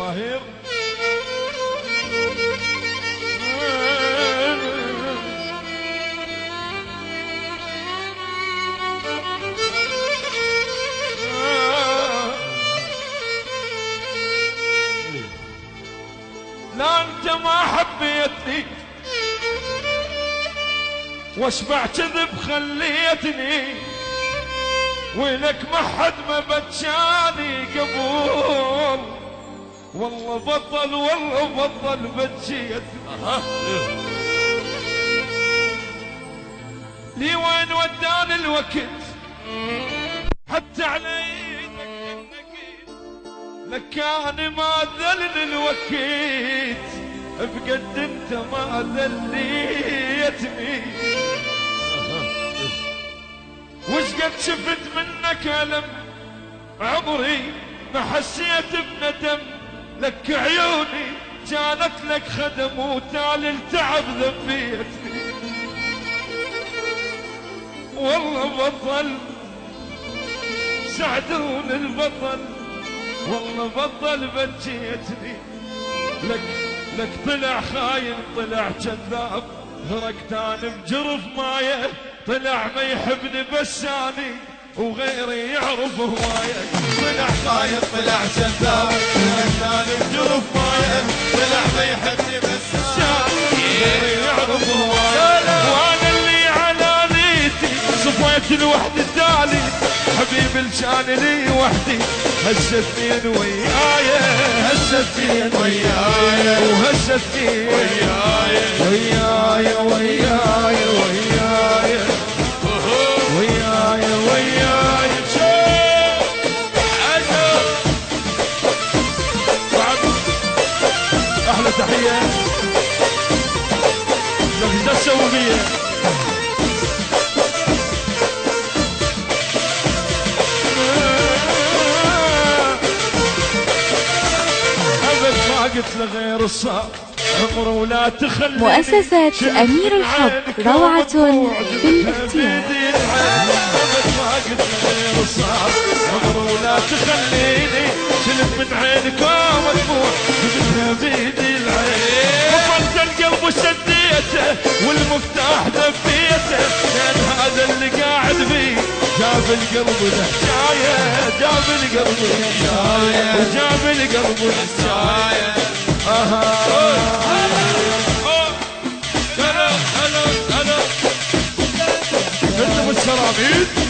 جماهير لا انت ما حبيتني واشبع كذب خليتني وينك ما حد ما بتشاني قبول والله بطل والله بطل بتشيتني لي وين وداني الوقت حتى على ايدك النقيت لكان ما ذلني الوقت بقد انت ما ذليتني وش قد شفت منك ألم عمري ما حسيت بندم لك عيوني كانت لك خدم وتالي التعب ذبيتني والله بطل سعدون البطل والله بطل بجيتني لك طلع خاين طلع كذاب غرقتان بجرف مايه طلع ما يحبني بساني وغيري يعرف هوايه طلع خاين طلع كذاب غرقتان بجرف مايه طلع ما يحبني بساني غيري يعرف هوايه وانا اللي على نيتي صفيت الوحدة التالي حبيبي الشان لي وحدي هالسفين وياي هالسفين وياي وهالسفين وياي وياي وياي وياي وياي وياي احلى تحية لك ايش تسوي بيا قلت لغير الصعب عمره ولا تخليني مؤسسة أمير الحب روعة بالاختيار ما قلت لغير الصعب عمره ولا تخليني شلت من عينك ودموع جبتها بيدي العين وفرت القلب وشديته والمفتاح دفيته لان هذا اللي قاعد بيه جاب القلب الحكاية جاب القلب الحكاية وجاب القلب الحكاية هلا هلا هلا انت بالسرابيل